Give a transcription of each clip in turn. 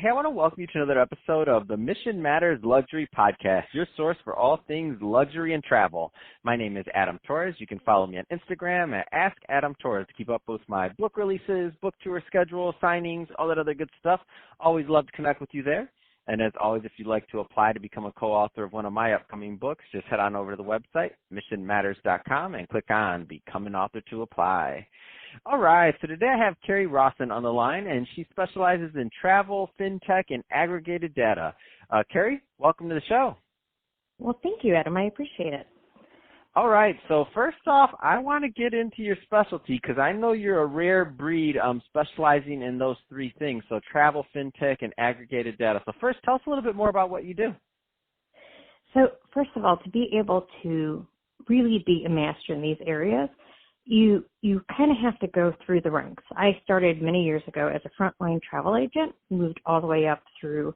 Hey, I want to welcome you to another episode of the Mission Matters Luxury Podcast, your source for all things luxury and travel. My name is Adam Torres. You can follow me on Instagram at AskAdamTorres to keep up with my book releases, book tour schedule, signings, all that other good stuff. Always love to connect with you there. And as always, if you'd like to apply to become a co-author of one of my upcoming books, just head on over to the website, missionmatters.com, and click on Become an Author to apply. All right, so today I have Kerri Rosson on the line, and she specializes in travel, FinTech, and aggregated data. Kerri, welcome to the show. Well, thank you, Adam. I appreciate it. All right, so first off, I want to get into your specialty because I know you're a rare breed specializing in those three things, so travel, FinTech, and aggregated data. So first, tell us a little bit more about what you do. So first of all, to be able to really be a master in these areas, you kind of have to go through the ranks. I started many years ago as a frontline travel agent, moved all the way up through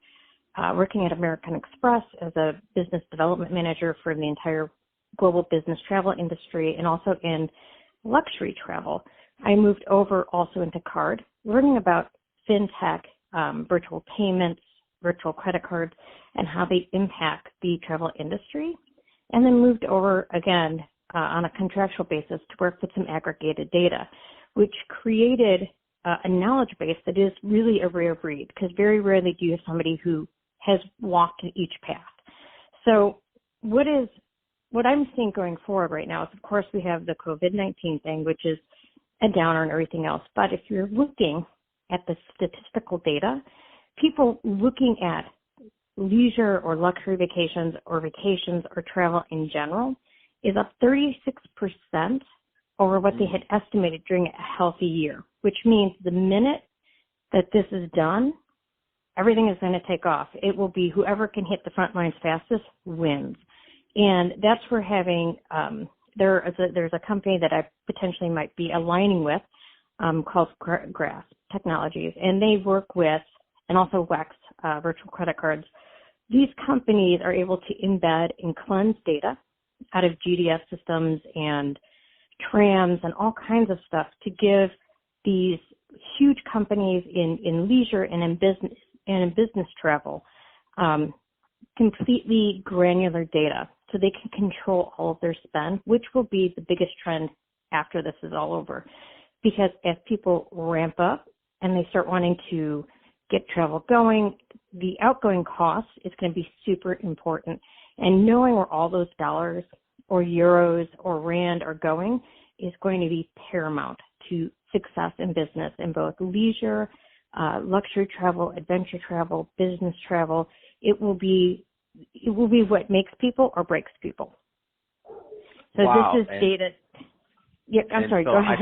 working at American Express as a business development manager for the entire global business travel industry and also in luxury travel. I moved over also into card, learning about FinTech, virtual payments, virtual credit cards, and how they impact the travel industry. And then moved over again on a contractual basis to work with some aggregated data, which created a knowledge base that is really a rare breed because very rarely do you have somebody who has walked in each path. So what I'm seeing going forward right now is, of course, we have the COVID-19 thing, which is a downer and everything else. But if you're looking at the statistical data, people looking at leisure or luxury vacations or travel in general is up 36% over what they had estimated during a healthy year, which means the minute that this is done, everything is going to take off. It will be whoever can hit the front lines fastest wins. And that's where having, there's a company that I potentially might be aligning with called Grasp Technologies, and they work with, and also WEX, virtual credit cards. These companies are able to embed and cleanse data out of GDS systems and trams and all kinds of stuff to give these huge companies in leisure and in business travel completely granular data so they can control all of their spend, which will be the biggest trend after this is all over. Because as people ramp up and they start wanting to get travel going, the outgoing cost is going to be super important. And knowing where all those dollars or euros or rand are going is going to be paramount to success in business in both leisure, luxury travel, adventure travel, business travel. It will be what makes people or breaks people. So wow. This is data. Yeah, I'm sorry. So go ahead.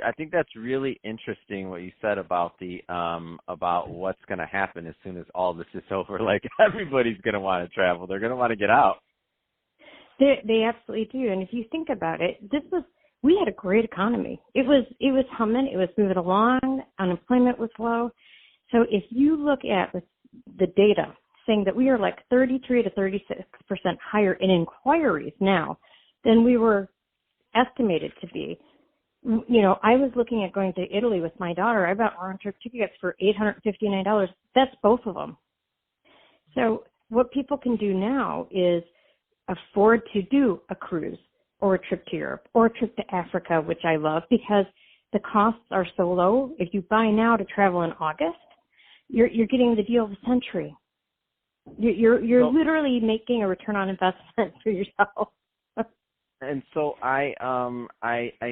I think that's really interesting what you said about about what's going to happen as soon as all this is over. Like everybody's going to want to travel. They're going to want to get out. They absolutely do. And if you think about it, we had a great economy. It was humming. It was moving along. Unemployment was low. So if you look at the data saying that we are like 33 to 36% higher in inquiries now than we were estimated to be. You know, I was looking at going to Italy with my daughter. I bought round-trip tickets for $859. That's both of them. So what people can do now is afford to do a cruise or a trip to Europe or a trip to Africa, which I love because the costs are so low. If you buy now to travel in August, you're getting the deal of the century. You're literally making a return on investment for yourself. And so I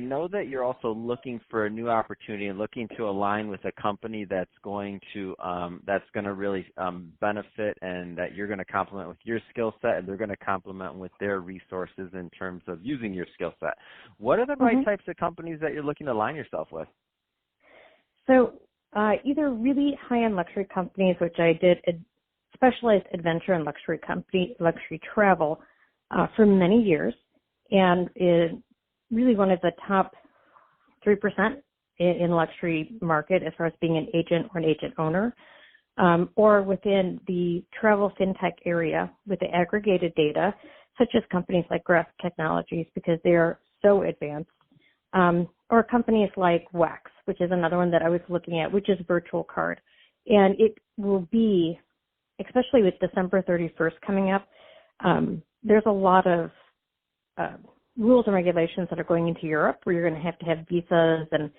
know that you're also looking for a new opportunity and looking to align with a company that's going to really benefit and that you're going to complement with your skill set and they're going to complement with their resources in terms of using your skill set. What are the right types of companies that you're looking to align yourself with? So either really high-end luxury companies, which I did specialized adventure and luxury travel for many years, and is really one of the top 3% in luxury market as far as being an agent or an agent owner, or within the travel FinTech area with the aggregated data, such as companies like Grasp Technologies, because they are so advanced, or companies like WEX, which is another one that I was looking at, which is virtual card. And will be, especially with December 31st coming up, there's a lot of rules and regulations that are going into Europe where you're going to have visas, and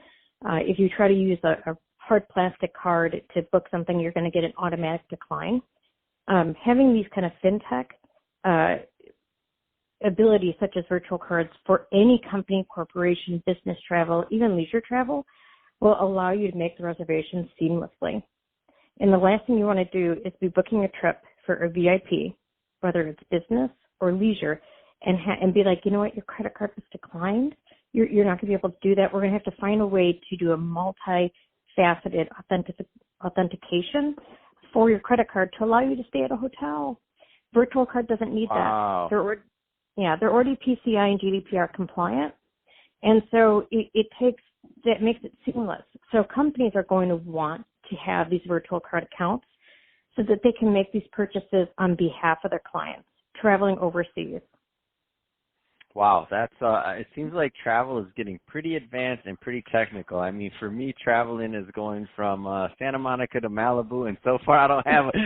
if you try to use a hard plastic card to book something, you're going to get an automatic decline. Having these kind of FinTech abilities such as virtual cards for any company, corporation, business travel, even leisure travel, will allow you to make the reservations seamlessly. And the last thing you want to do is be booking a trip for a VIP, whether it's business or leisure, and be like, you know what, your credit card was declined. You're not going to be able to do that. We're going to have to find a way to do a multi-faceted authentication for your credit card to allow you to stay at a hotel. Virtual card doesn't need that. They're already PCI and GDPR compliant. And so that makes it seamless. So companies are going to want to have these virtual card accounts so that they can make these purchases on behalf of their clients traveling overseas. Wow, that's it seems like travel is getting pretty advanced and pretty technical. I mean, for me, traveling is going from Santa Monica to Malibu, and so far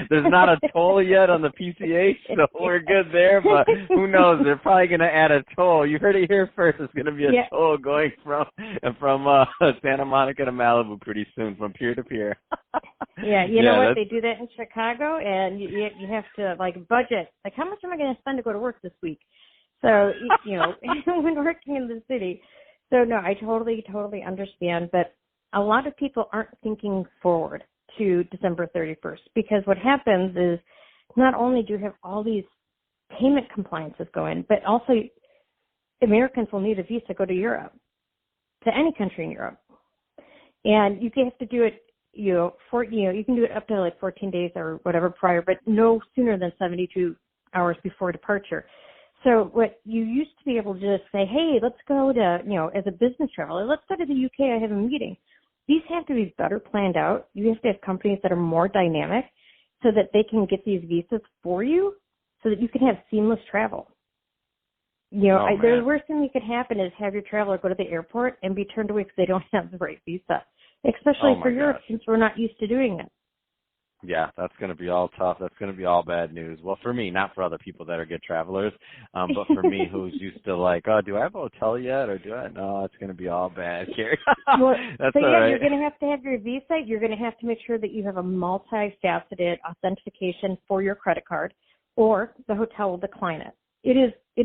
there's not a toll yet on the PCH, so we're good there, but who knows, they're probably going to add a toll. You heard it here first, there's going to be a toll going from Santa Monica to Malibu pretty soon, from pier to pier. Yeah, you know what, they do that in Chicago, and you have to, budget. Like, how much am I going to spend to go to work this week? So, when working in the city. So, no, I totally understand. But a lot of people aren't thinking forward to December 31st because what happens is not only do you have all these payment compliances going, but also Americans will need a visa to go to Europe, to any country in Europe. And you have to do it, you can do it up to 14 days or whatever prior, but no sooner than 72 hours before departure. So what you used to be able to just say, hey, let's go to, as a business traveler, let's go to the UK, I have a meeting. These have to be better planned out. You have to have companies that are more dynamic so that they can get these visas for you so that you can have seamless travel. The worst thing that could happen is have your traveler go to the airport and be turned away because they don't have the right visa, especially for Europe since we're not used to doing it. Yeah, that's going to be all tough. That's going to be all bad news. Well, for me, not for other people that are good travelers, but for me who's used to do I have a hotel yet or do I? No, it's going to be all bad, Kerri. That's all right. You're going to have your visa. You're going to have to make sure that you have a multifaceted authentication for your credit card or the hotel will decline it. It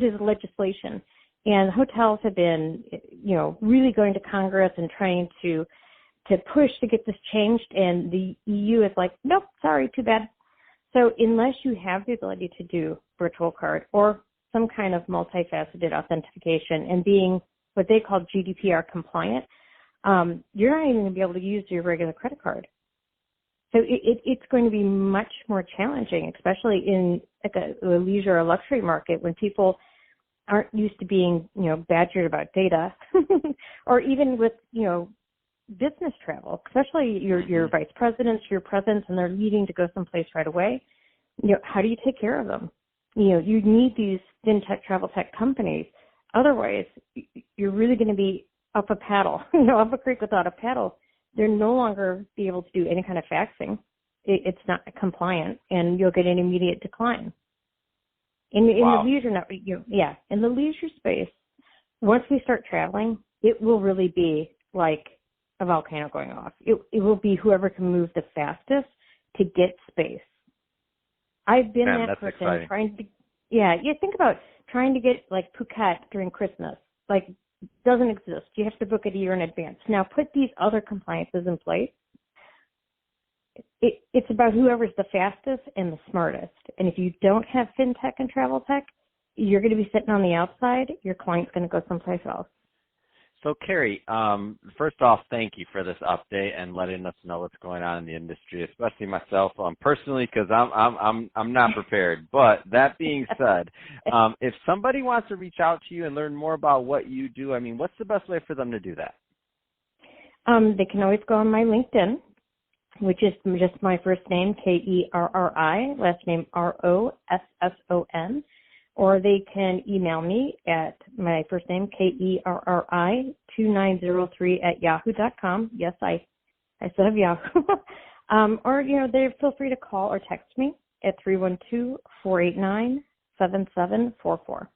is legislation. And hotels have been, really going to Congress and trying to push to get this changed, and the EU is like, nope, sorry, too bad. So unless you have the ability to do virtual card or some kind of multifaceted authentication and being what they call GDPR compliant, you're not even going to be able to use your regular credit card. So it's going to be much more challenging, especially in a leisure or luxury market when people aren't used to being, badgered about data or even with, business travel, especially your vice presidents, your presidents, and they're needing to go someplace right away. How do you take care of them? You need these FinTech, travel tech companies. Otherwise, you're really going to be up a paddle, up a creek without a paddle. They're no longer be able to do any kind of faxing. It's not compliant, and you'll get an immediate decline. In the leisure, in the leisure space, once we start traveling, it will really be like a volcano going off. It will be whoever can move the fastest to get space. I've been that person exciting. Trying to, think about trying to get Phuket during Christmas. Doesn't exist. You have to book it a year in advance. Now put these other compliances in place. It's about whoever's the fastest and the smartest. And if you don't have FinTech and travel tech, you're going to be sitting on the outside. Your client's going to go someplace else. So, Kerri, first off, thank you for this update and letting us know what's going on in the industry, especially myself personally, because I'm not prepared. But that being said, if somebody wants to reach out to you and learn more about what you do, what's the best way for them to do that? They can always go on my LinkedIn, which is just my first name, Kerri, last name Rosson. Or they can email me at my first name, Kerri, 2903 @yahoo.com. Yes, I still have Yahoo. Or, they feel free to call or text me at 312-489-7744.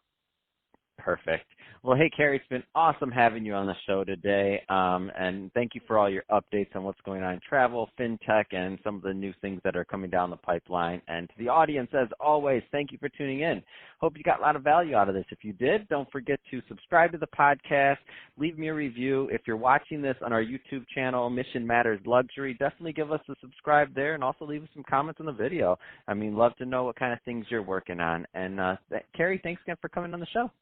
Perfect. Well, hey, Kerri, it's been awesome having you on the show today, and thank you for all your updates on what's going on in travel, FinTech, and some of the new things that are coming down the pipeline. And to the audience, as always, thank you for tuning in. Hope you got a lot of value out of this. If you did, don't forget to subscribe to the podcast, leave me a review. If you're watching this on our YouTube channel, Mission Matters Luxury, definitely give us a subscribe there, and also leave us some comments on the video. Love to know what kind of things you're working on. And Kerri, thanks again for coming on the show.